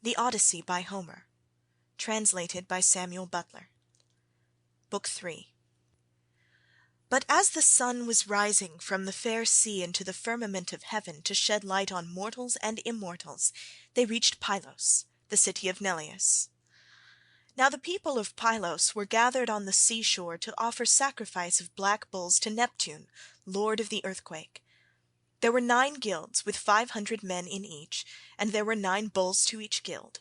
The Odyssey by Homer. Translated by Samuel Butler. Book 3. But as the sun was rising from the fair sea into the firmament of heaven to shed light on mortals and immortals, they reached Pylos, the city of Neleus. Now the people of Pylos were gathered on the seashore to offer sacrifice of black bulls to Neptune, lord of the earthquake. There were 9 guilds with 500 men in each, and there were 9 bulls to each guild.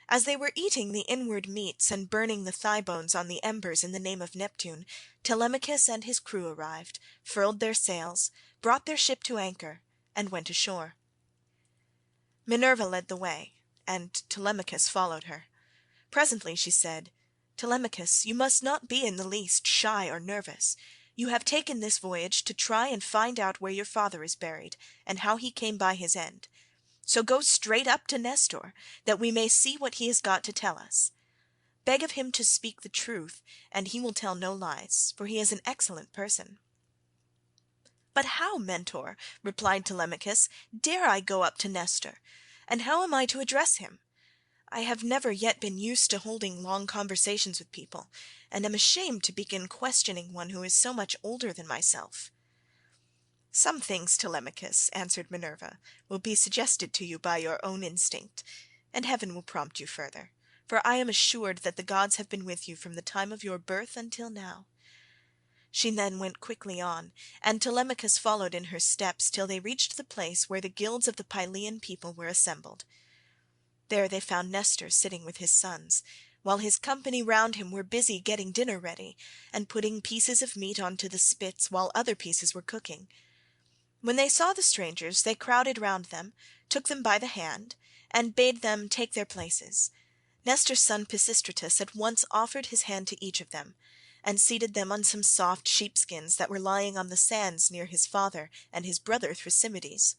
As they were eating the inward meats and burning the thigh bones on the embers in the name of Neptune, Telemachus and his crew arrived, furled their sails, brought their ship to anchor, and went ashore. Minerva led the way, and Telemachus followed her. Presently she said, "Telemachus, you must not be in the least shy or nervous. You have taken this voyage to try and find out where your father is buried, and how he came by his end. So go straight up to Nestor, that we may see what he has got to tell us. Beg of him to speak the truth, and he will tell no lies, for he is an excellent person." "But how, Mentor," replied Telemachus, "dare I go up to Nestor, and how am I to address him? I have never yet been used to holding long conversations with people, and am ashamed to begin questioning one who is so much older than myself." "Some things, Telemachus," answered Minerva, "will be suggested to you by your own instinct, and heaven will prompt you further, for I am assured that the gods have been with you from the time of your birth until now." She then went quickly on, and Telemachus followed in her steps till they reached the place where the guilds of the Pylian people were assembled. There they found Nestor sitting with his sons, while his company round him were busy getting dinner ready, and putting pieces of meat onto the spits while other pieces were cooking. When they saw the strangers they crowded round them, took them by the hand, and bade them take their places. Nestor's son Pisistratus at once offered his hand to each of them, and seated them on some soft sheepskins that were lying on the sands near his father and his brother Thrasymedes.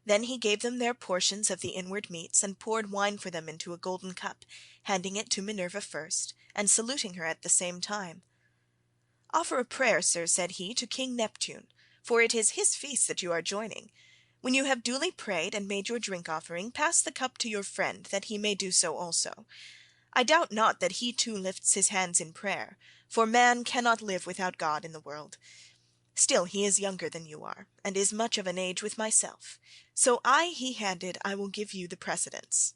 Then he gave them their portions of the inward meats, and poured wine for them into a golden cup, handing it to Minerva first, and saluting her at the same time. "Offer a prayer, sir," said he, "to King Neptune, for it is his feast that you are joining. When you have duly prayed and made your drink offering, pass the cup to your friend, that he may do so also. I doubt not that he too lifts his hands in prayer, for man cannot live without God in the world. Still he is younger than you are, and is much of an age with myself, so he-handed I will give you the precedence."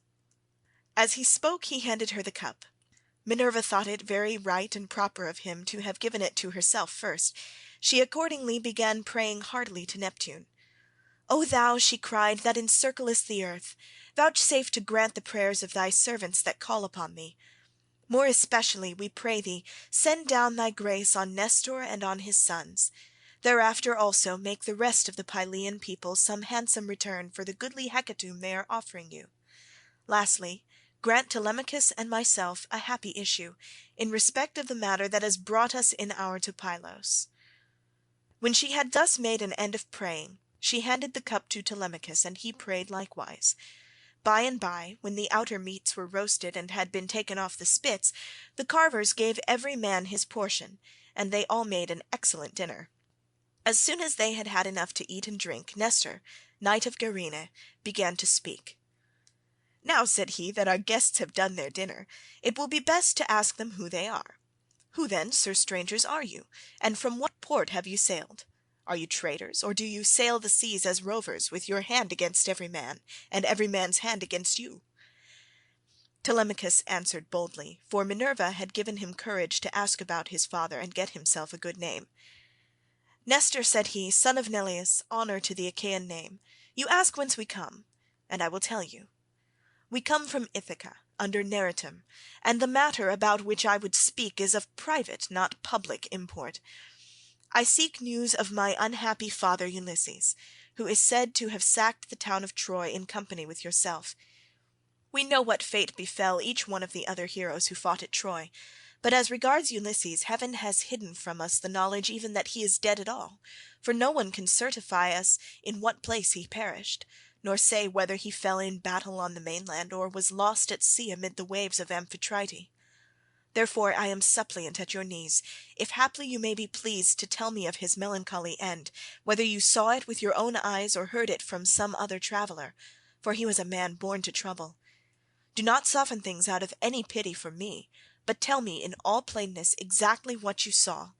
As he spoke he handed her the cup. Minerva thought it very right and proper of him to have given it to herself first. She accordingly began praying heartily to Neptune. "O thou," she cried, "that encirclest the earth, vouchsafe to grant the prayers of thy servants that call upon thee. More especially, we pray thee, send down thy grace on Nestor and on his sons. Thereafter also make the rest of the Pylian people some handsome return for the goodly hecatomb they are offering you. Lastly, grant Telemachus and myself a happy issue, in respect of the matter that has brought us in hour to Pylos." When she had thus made an end of praying, she handed the cup to Telemachus, and he prayed likewise. By and by, when the outer meats were roasted and had been taken off the spits, the carvers gave every man his portion, and they all made an excellent dinner. As soon as they had had enough to eat and drink, Nestor, knight of Gerene, began to speak. "Now," said he, "that our guests have done their dinner, it will be best to ask them who they are. Who then, sir strangers, are you, and from what port have you sailed? Are you traders, or do you sail the seas as rovers, with your hand against every man, and every man's hand against you?" Telemachus answered boldly, for Minerva had given him courage to ask about his father and get himself a good name. "Nestor," said he, "son of Neleus, honour to the Achaean name, you ask whence we come, and I will tell you. We come from Ithaca, under Neritum, and the matter about which I would speak is of private, not public import. I seek news of my unhappy father Ulysses, who is said to have sacked the town of Troy in company with yourself. We know what fate befell each one of the other heroes who fought at Troy, but as regards Ulysses, heaven has hidden from us the knowledge even that he is dead at all, for no one can certify us in what place he perished, nor say whether he fell in battle on the mainland or was lost at sea amid the waves of Amphitrite. Therefore I am suppliant at your knees, if haply you may be pleased to tell me of his melancholy end, whether you saw it with your own eyes or heard it from some other traveller, for he was a man born to trouble. Do not soften things out of any pity for me, but tell me in all plainness exactly what you saw.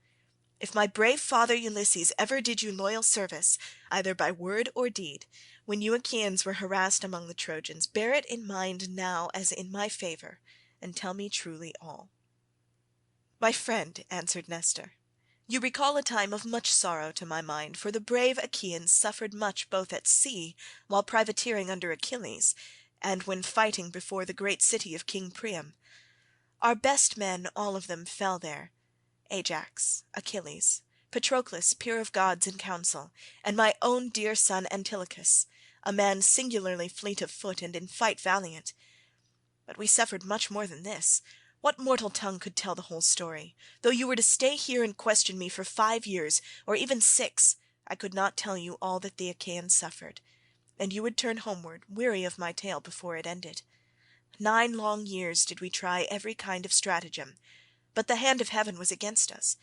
If my brave father Ulysses ever did you loyal service, either by word or deed, when you Achaeans were harassed among the Trojans, bear it in mind now as in my favour, and tell me truly all." "My friend," answered Nestor, "you recall a time of much sorrow to my mind, for the brave Achaeans suffered much both at sea, while privateering under Achilles, and when fighting before the great city of King Priam. Our best men all of them fell there, Ajax, Achilles, Patroclus peer of gods in council, and my own dear son Antilochus, a man singularly fleet of foot and in fight valiant. But we suffered much more than this. What mortal tongue could tell the whole story? Though you were to stay here and question me for 5 years, or even 6, I could not tell you all that the Achaeans suffered, and you would turn homeward weary of my tale before it ended. 9 long years did we try every kind of stratagem, but the hand of heaven was against us.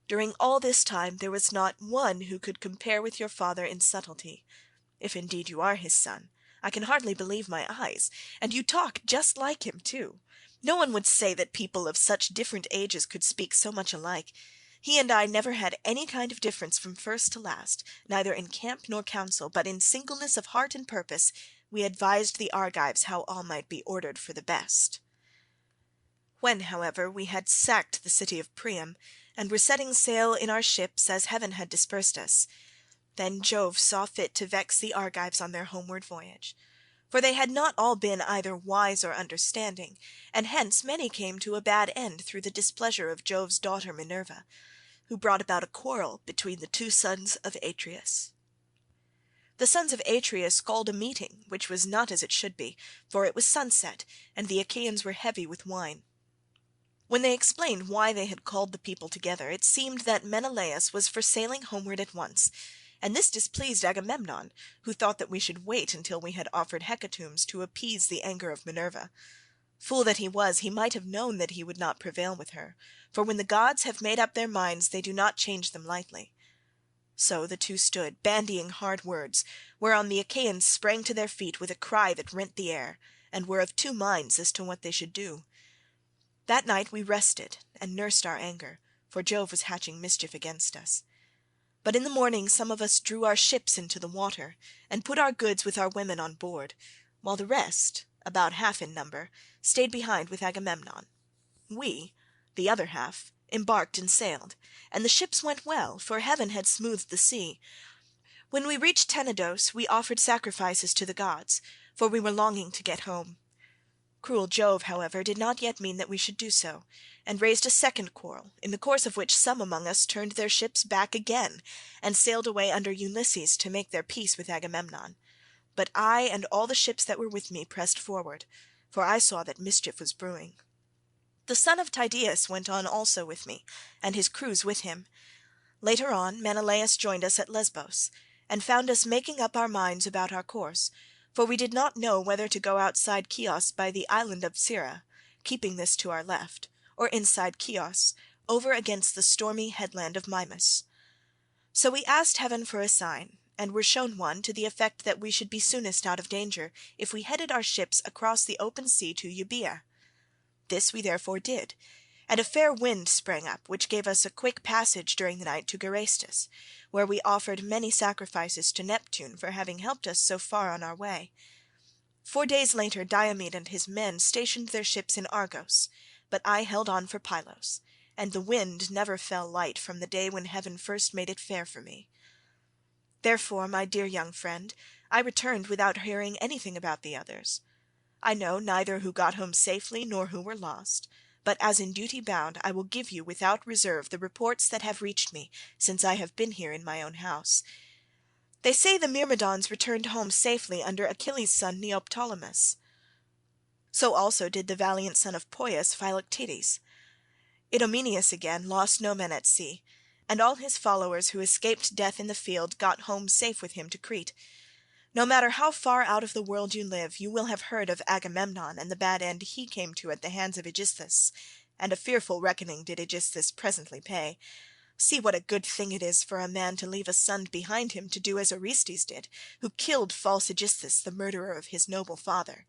During all this time there was not one who could compare with your father in subtlety, if indeed you are his son. I can hardly believe my eyes, and you talk just like him too. No one would say that people of such different ages could speak so much alike. He and I never had any kind of difference from first to last, neither in camp nor council, but in singleness of heart and purpose we advised the Argives how all might be ordered for the best. When, however, we had sacked the city of Priam, and were setting sail in our ships as heaven had dispersed us, then Jove saw fit to vex the Argives on their homeward voyage. For they had not all been either wise or understanding, and hence many came to a bad end through the displeasure of Jove's daughter Minerva, who brought about a quarrel between the 2 sons of Atreus. The sons of Atreus called a meeting, which was not as it should be, for it was sunset, and the Achaeans were heavy with wine. When they explained why they had called the people together, it seemed that Menelaus was for sailing homeward at once, and this displeased Agamemnon, who thought that we should wait until we had offered hecatombs to appease the anger of Minerva. Fool that he was, he might have known that he would not prevail with her, for when the gods have made up their minds they do not change them lightly. So the 2 stood, bandying hard words, whereon the Achaeans sprang to their feet with a cry that rent the air, and were of 2 minds as to what they should do. That night we rested and nursed our anger, for Jove was hatching mischief against us. But in the morning some of us drew our ships into the water, and put our goods with our women on board, while the rest, about half in number, stayed behind with Agamemnon. We, the other half, embarked and sailed, and the ships went well, for heaven had smoothed the sea. When we reached Tenedos we offered sacrifices to the gods, for we were longing to get home. Cruel Jove, however, did not yet mean that we should do so, and raised a second quarrel, in the course of which some among us turned their ships back again, and sailed away under Ulysses to make their peace with Agamemnon. But I and all the ships that were with me pressed forward, for I saw that mischief was brewing. The son of Tydeus went on also with me, and his crews with him. Later on Menelaus joined us at Lesbos, and found us making up our minds about our course, for we did not know whether to go outside Chios by the island of Psyra, keeping this to our left, or inside Chios, over against the stormy headland of Mimas. So we asked heaven for a sign, and were shown one to the effect that we should be soonest out of danger if we headed our ships across the open sea to Euboea. This we therefore did, and a fair wind sprang up, which gave us a quick passage during the night to Geraestus, where we offered many sacrifices to Neptune for having helped us so far on our way. 4 days later Diomed and his men stationed their ships in Argos, but I held on for Pylos, and the wind never fell light from the day when heaven first made it fair for me. Therefore, my dear young friend, I returned without hearing anything about the others. I know neither who got home safely nor who were lost, but as in duty bound I will give you without reserve the reports that have reached me since I have been here in my own house. They say the Myrmidons returned home safely under Achilles' son Neoptolemus. So also did the valiant son of Poeas, Philoctetes. Idomeneus again lost no men at sea, and all his followers who escaped death in the field got home safe with him to Crete. No matter how far out of the world you live, you will have heard of Agamemnon and the bad end he came to at the hands of Aegisthus, and a fearful reckoning did Aegisthus presently pay. See what a good thing it is for a man to leave a son behind him to do as Orestes did, who killed false Aegisthus, the murderer of his noble father.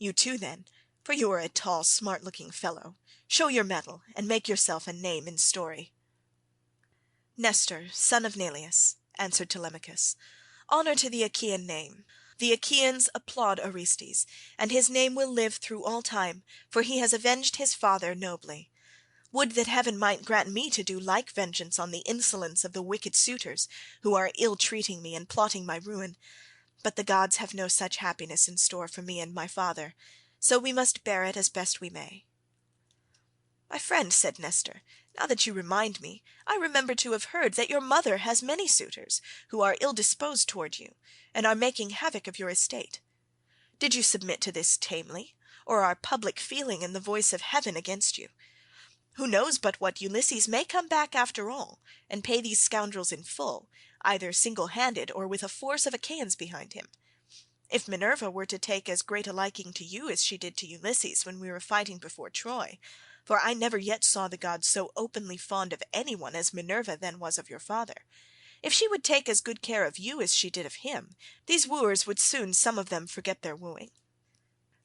You too, then, for you are a tall, smart-looking fellow. Show your mettle, and make yourself a name in story." "Nestor, son of Neleus," answered Telemachus, "honour to the Achaean name. The Achaeans applaud Orestes, and his name will live through all time, for he has avenged his father nobly. Would that heaven might grant me to do like vengeance on the insolence of the wicked suitors, who are ill-treating me and plotting my ruin. But the gods have no such happiness in store for me and my father, so we must bear it as best we may." "My friend," said Nestor, "now that you remind me, I remember to have heard that your mother has many suitors, who are ill-disposed toward you, and are making havoc of your estate. Did you submit to this tamely, or are public feeling and the voice of heaven against you? Who knows but what Ulysses may come back after all, and pay these scoundrels in full, either single-handed or with a force of Achaeans behind him? If Minerva were to take as great a liking to you as she did to Ulysses when we were fighting before Troy, for I never yet saw the gods so openly fond of any one as Minerva then was of your father, if she would take as good care of you as she did of him, these wooers would soon some of them forget their wooing."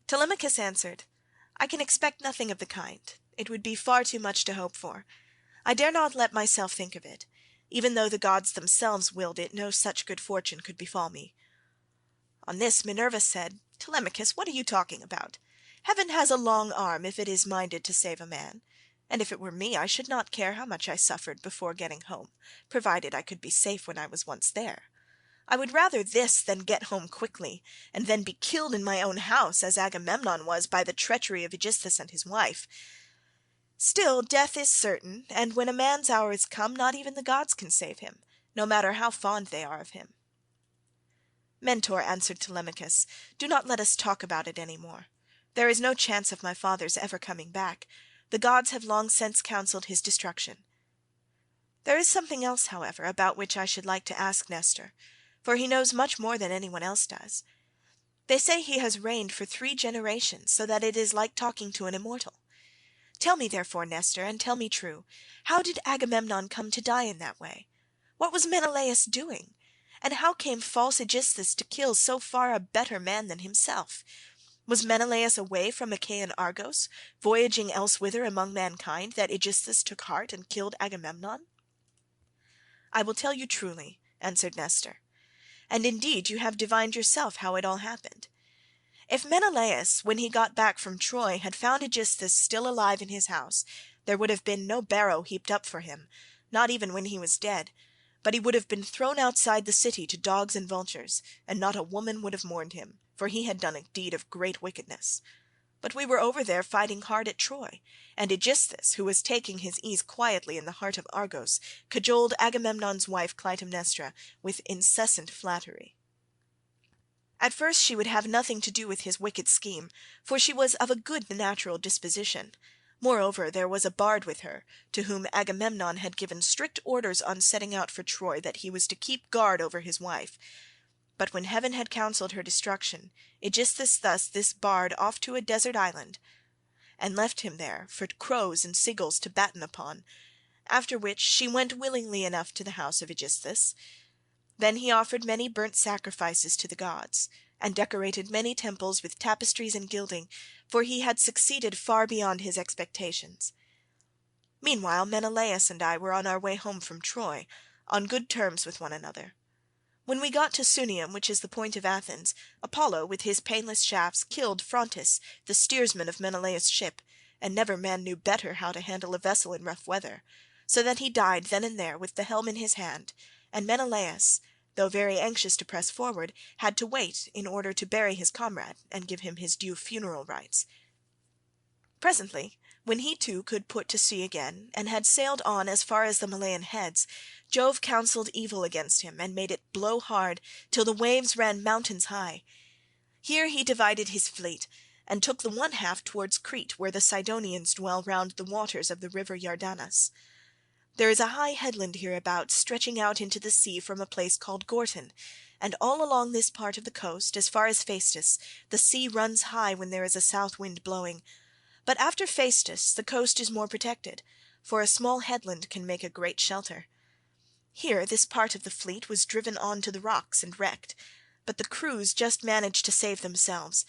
Telemachus answered, "I can expect nothing of the kind. It would be far too much to hope for. I dare not let myself think of it. Even though the gods themselves willed it, no such good fortune could befall me." On this Minerva said, "Telemachus, what are you talking about? Heaven has a long arm if it is minded to save a man, and if it were me I should not care how much I suffered before getting home, provided I could be safe when I was once there. I would rather this than get home quickly, and then be killed in my own house, as Agamemnon was by the treachery of Aegisthus and his wife. Still, death is certain, and when a man's hour is come, not even the gods can save him, no matter how fond they are of him." "Mentor," answered Telemachus, "do not let us talk about it any more. There is no chance of my father's ever coming back. The gods have long since counselled his destruction. There is something else, however, about which I should like to ask Nestor, for he knows much more than anyone else does. They say he has reigned for 3 generations, so that it is like talking to an immortal. Tell me therefore, Nestor, and tell me true, how did Agamemnon come to die in that way? What was Menelaus doing? And how came false Aegisthus to kill so far a better man than himself? Was Menelaus away from Achaean Argos, voyaging elsewhither among mankind, that Aegisthus took heart and killed Agamemnon?" "I will tell you truly," answered Nestor, "and indeed you have divined yourself how it all happened. If Menelaus, when he got back from Troy, had found Aegisthus still alive in his house, there would have been no barrow heaped up for him, not even when he was dead, but he would have been thrown outside the city to dogs and vultures, and not a woman would have mourned him, for he had done a deed of great wickedness. But we were over there fighting hard at Troy, and Aegisthus, who was taking his ease quietly in the heart of Argos, cajoled Agamemnon's wife Clytemnestra with incessant flattery. At first she would have nothing to do with his wicked scheme, for she was of a good natural disposition. Moreover, there was a bard with her, to whom Agamemnon had given strict orders on setting out for Troy that he was to keep guard over his wife. But when heaven had counselled her destruction, Aegisthus thus this bard off to a desert island, and left him there for crows and seagulls to batten upon, after which she went willingly enough to the house of Aegisthus. Then he offered many burnt sacrifices to the gods, and decorated many temples with tapestries and gilding, for he had succeeded far beyond his expectations. Meanwhile Menelaus and I were on our way home from Troy, on good terms with one another. When we got to Sunium, which is the point of Athens, Apollo with his painless shafts killed Phrontis, the steersman of Menelaus' ship, and never man knew better how to handle a vessel in rough weather, so that he died then and there with the helm in his hand, and Menelaus, though very anxious to press forward, had to wait in order to bury his comrade and give him his due funeral rites. Presently, when he too could put to sea again, and had sailed on as far as the Malayan heads, Jove counselled evil against him and made it blow hard till the waves ran mountains high. Here he divided his fleet, and took the one half towards Crete, where the Sidonians dwell round the waters of the river Iardanus. There is a high headland hereabouts stretching out into the sea from a place called Gortyn, and all along this part of the coast, as far as Phaestus, the sea runs high when there is a south wind blowing. But after Phaestus the coast is more protected, for a small headland can make a great shelter. Here this part of the fleet was driven on to the rocks and wrecked, but the crews just managed to save themselves,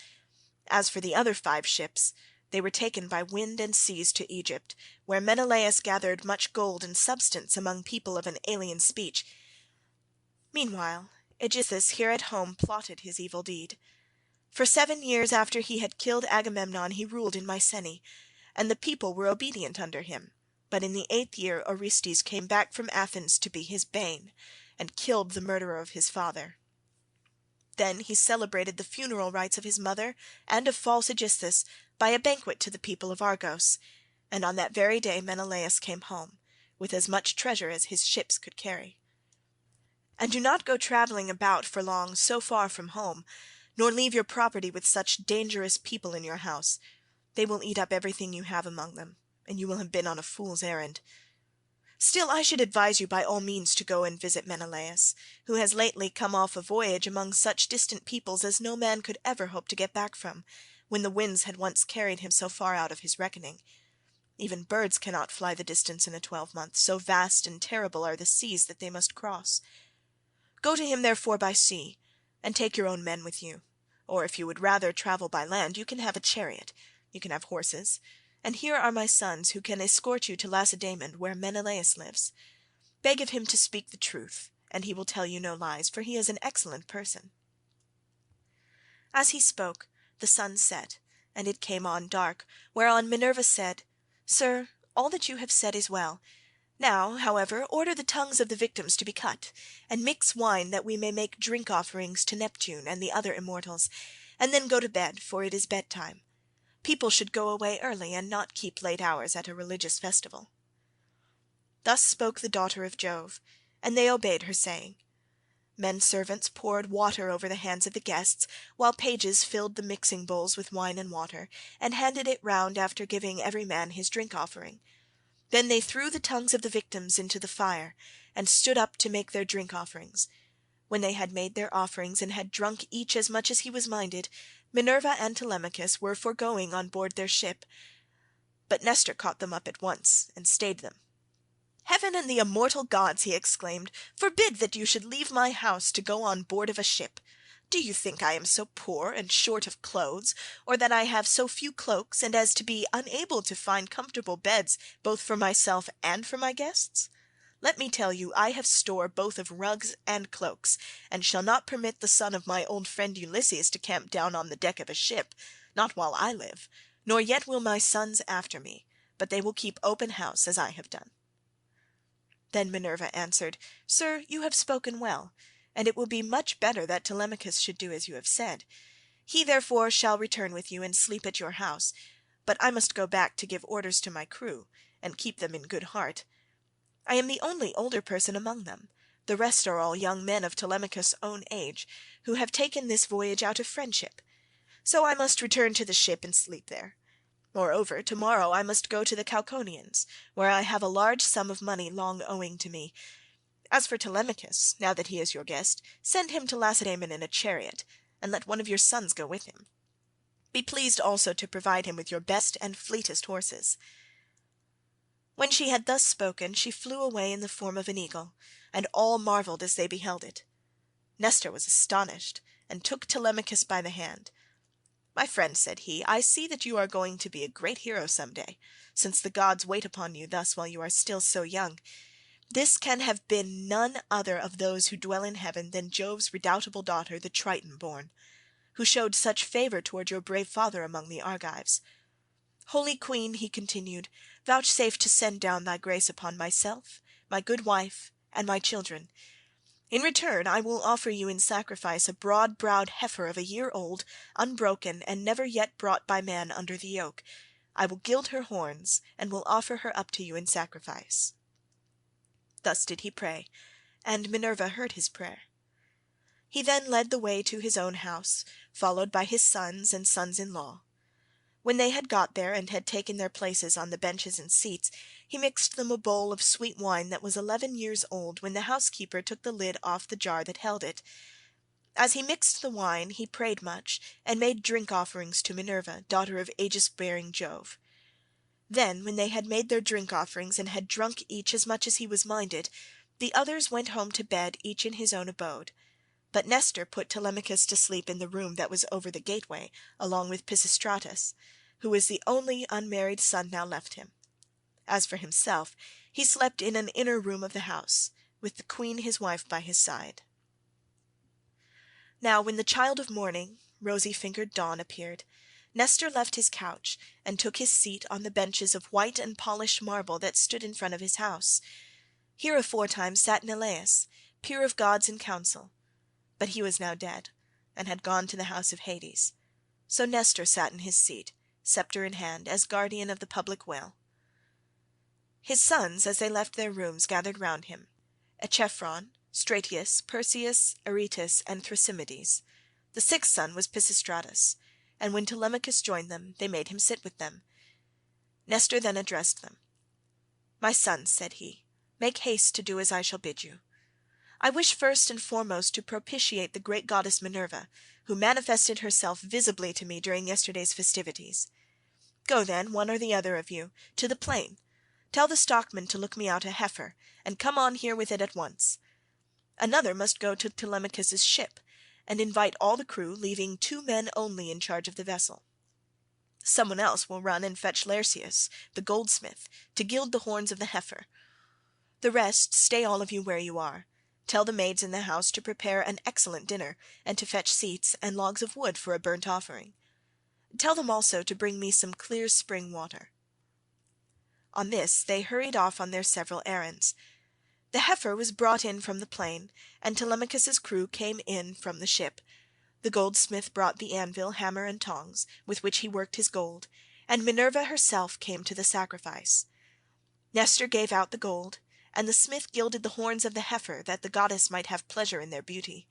As for the other 5 ships, they were taken by wind and seas to Egypt, where Menelaus gathered much gold and substance among people of an alien speech. Meanwhile Odysseus here at home plotted his evil deed. For 7 years after he had killed Agamemnon he ruled in Mycenae, and the people were obedient under him. But in the 8th year Orestes came back from Athens to be his bane, and killed the murderer of his father. Then he celebrated the funeral rites of his mother and of false Odysseus by a banquet to the people of Argos, and on that very day Menelaus came home, with as much treasure as his ships could carry. And do not go travelling about for long so far from home, nor leave your property with such dangerous people in your house. They will eat up everything you have among them, and you will have been on a fool's errand. Still I should advise you by all means to go and visit Menelaus, who has lately come off a voyage among such distant peoples as no man could ever hope to get back from, when the winds had once carried him so far out of his reckoning. Even birds cannot fly the distance in a 12-month, so vast and terrible are the seas that they must cross. Go to him therefore by sea, and take your own men with you, or if you would rather travel by land you can have a chariot, you can have horses, and here are my sons who can escort you to Lacedaemon where Menelaus lives. Beg of him to speak the truth, and he will tell you no lies, for he is an excellent person." As he spoke the sun set, and it came on dark, whereon Minerva said, "Sir, all that you have said is well. Now, however, order the tongues of the victims to be cut, and mix wine that we may make drink offerings to Neptune and the other immortals, and then go to bed, for it is bedtime. People should go away early, and not keep late hours at a religious festival." Thus spoke the daughter of Jove, and they obeyed her saying. Men-servants poured water over the hands of the guests, while pages filled the mixing bowls with wine and water, and handed it round after giving every man his drink-offering. Then they threw the tongues of the victims into the fire, and stood up to make their drink-offerings. When they had made their offerings and had drunk each as much as he was minded, Minerva and Telemachus were for going on board their ship, but Nestor caught them up at once and stayed them. "Heaven and the immortal gods," he exclaimed, "forbid that you should leave my house to go on board of a ship. Do you think I am so poor and short of clothes, or that I have so few cloaks and as to be unable to find comfortable beds both for myself and for my guests? Let me tell you I have store both of rugs and cloaks, and shall not permit the son of my old friend Ulysses to camp down on the deck of a ship, not while I live, nor yet will my sons after me, but they will keep open house as I have done." Then Minerva answered, "Sir, you have spoken well, and it will be much better that Telemachus should do as you have said. He therefore shall return with you and sleep at your house, but I must go back to give orders to my crew, and keep them in good heart. I am the only older person among them, the rest are all young men of Telemachus' own age, who have taken this voyage out of friendship. So I must return to the ship and sleep there. Moreover, tomorrow I must go to the Cauconians, where I have a large sum of money long owing to me. As for Telemachus, now that he is your guest, send him to Lacedaemon in a chariot, and let one of your sons go with him. Be pleased also to provide him with your best and fleetest horses." When she had thus spoken she flew away in the form of an eagle, and all marvelled as they beheld it. Nestor was astonished, and took Telemachus by the hand. "My friend," said he, "I see that you are going to be a great hero some day, since the gods wait upon you thus while you are still so young. This can have been none other of those who dwell in heaven than Jove's redoubtable daughter, the Triton-born, who showed such favour toward your brave father among the Argives. Holy Queen," he continued, "vouchsafe to send down thy grace upon myself, my good wife, and my children. In return I will offer you in sacrifice a broad-browed heifer of a year old, unbroken, and never yet brought by man under the yoke. I will gild her horns, and will offer her up to you in sacrifice." Thus did he pray, and Minerva heard his prayer. He then led the way to his own house, followed by his sons and sons-in-law. When they had got there and had taken their places on the benches and seats, he mixed them a bowl of sweet wine that was 11 years old when the housekeeper took the lid off the jar that held it. As he mixed the wine he prayed much, and made drink offerings to Minerva, daughter of aegis-bearing Jove. Then when they had made their drink offerings and had drunk each as much as he was minded, the others went home to bed each in his own abode. But Nestor put Telemachus to sleep in the room that was over the gateway, along with Pisistratus, who was the only unmarried son now left him. As for himself, he slept in an inner room of the house, with the queen his wife by his side. Now when the child of morning, rosy-fingered Dawn, appeared, Nestor left his couch and took his seat on the benches of white and polished marble that stood in front of his house. Here aforetime sat Neleus, peer of gods in council, but he was now dead, and had gone to the house of Hades. So Nestor sat in his seat, sceptre in hand, as guardian of the public weal. His sons, as they left their rooms, gathered round him: Echephron, Stratius, Perseus, Aretus, and Thrasymedes. The sixth son was Pisistratus, and when Telemachus joined them, they made him sit with them. Nestor then addressed them. "My sons," said he, "make haste to do as I shall bid you. I wish first and foremost to propitiate the great goddess Minerva, who manifested herself visibly to me during yesterday's festivities. Go then, one or the other of you, to the plain. Tell the stockman to look me out a heifer, and come on here with it at once. Another must go to Telemachus's ship, and invite all the crew, leaving 2 men only in charge of the vessel. Someone else will run and fetch Laerceus, the goldsmith, to gild the horns of the heifer. The rest stay all of you where you are. Tell the maids in the house to prepare an excellent dinner, and to fetch seats and logs of wood for a burnt offering. Tell them also to bring me some clear spring water." On this they hurried off on their several errands. The heifer was brought in from the plain, and Telemachus's crew came in from the ship. The goldsmith brought the anvil, hammer, and tongs, with which he worked his gold, and Minerva herself came to the sacrifice. Nestor gave out the gold, and the smith gilded the horns of the heifer that the goddess might have pleasure in their beauty.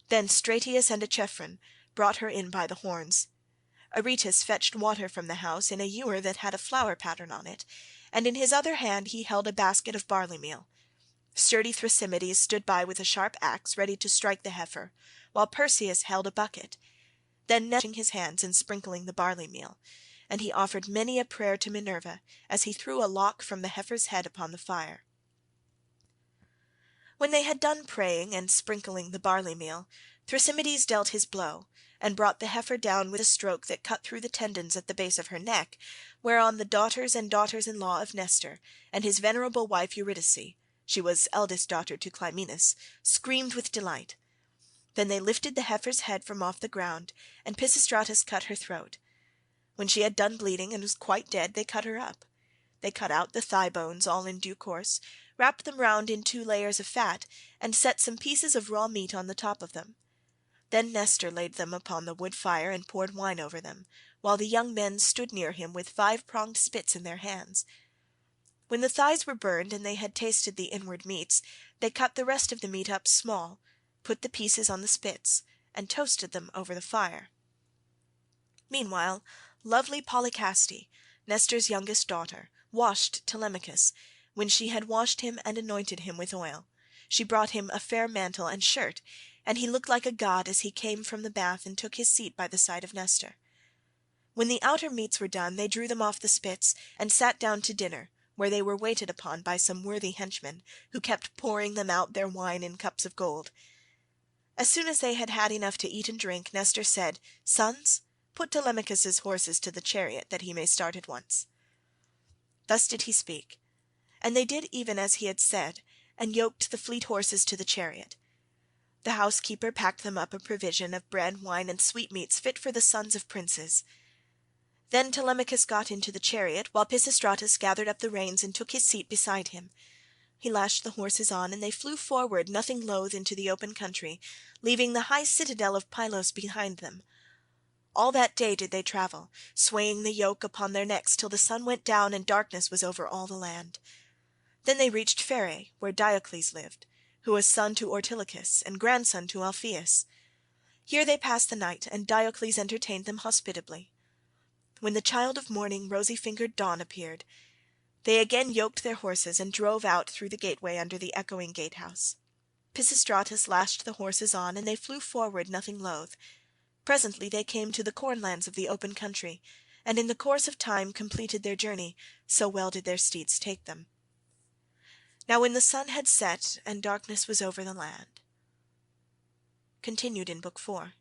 Then Stratius and Echephron brought her in by the horns. Aretus fetched water from the house in a ewer that had a flower pattern on it, and in his other hand he held a basket of barley meal. Sturdy Thrasymedes stood by with a sharp axe ready to strike the heifer, while Perseus held a bucket. Then Nestor washing his hands and sprinkling the barley meal, and he offered many a prayer to Minerva as he threw a lock from the heifer's head upon the fire. When they had done praying and sprinkling the barley meal, Thrasymedes dealt his blow, and brought the heifer down with a stroke that cut through the tendons at the base of her neck, whereon the daughters and daughters-in-law of Nestor, and his venerable wife Eurydice, she was eldest daughter to Clymenus, screamed with delight. Then they lifted the heifer's head from off the ground, and Pisistratus cut her throat. When she had done bleeding and was quite dead, they cut her up. They cut out the thigh bones all in due course, wrapped them round in 2 layers of fat, and set some pieces of raw meat on the top of them. Then Nestor laid them upon the wood fire and poured wine over them, while the young men stood near him with 5-pronged spits in their hands. When the thighs were burned and they had tasted the inward meats, they cut the rest of the meat up small, put the pieces on the spits, and toasted them over the fire. Meanwhile lovely Polycaste, Nestor's youngest daughter, washed Telemachus. When she had washed him and anointed him with oil, she brought him a fair mantle and shirt, and he looked like a god as he came from the bath and took his seat by the side of Nestor. When the outer meats were done, they drew them off the spits and sat down to dinner, where they were waited upon by some worthy henchmen, who kept pouring them out their wine in cups of gold. As soon as they had had enough to eat and drink, Nestor said, "Sons, put Telemachus's horses to the chariot, that he may start at once." Thus did he speak, and they did even as he had said, and yoked the fleet horses to the chariot. The housekeeper packed them up a provision of bread, wine, and sweetmeats fit for the sons of princes. Then Telemachus got into the chariot, while Pisistratus gathered up the reins and took his seat beside him. He lashed the horses on, and they flew forward nothing loath into the open country, leaving the high citadel of Pylos behind them. All that day did they travel, swaying the yoke upon their necks till the sun went down and darkness was over all the land. Then they reached Pherae, where Diocles lived, who was son to Ortilochus and grandson to Alpheus. Here they passed the night, and Diocles entertained them hospitably. When the child of morning, rosy-fingered Dawn, appeared, they again yoked their horses and drove out through the gateway under the echoing gatehouse. Pisistratus lashed the horses on, and they flew forward nothing loath. Presently they came to the cornlands of the open country, and in the course of time completed their journey, so well did their steeds take them. Now when the sun had set and darkness was over the land, Continued in Book 4.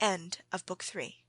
End of Book 3.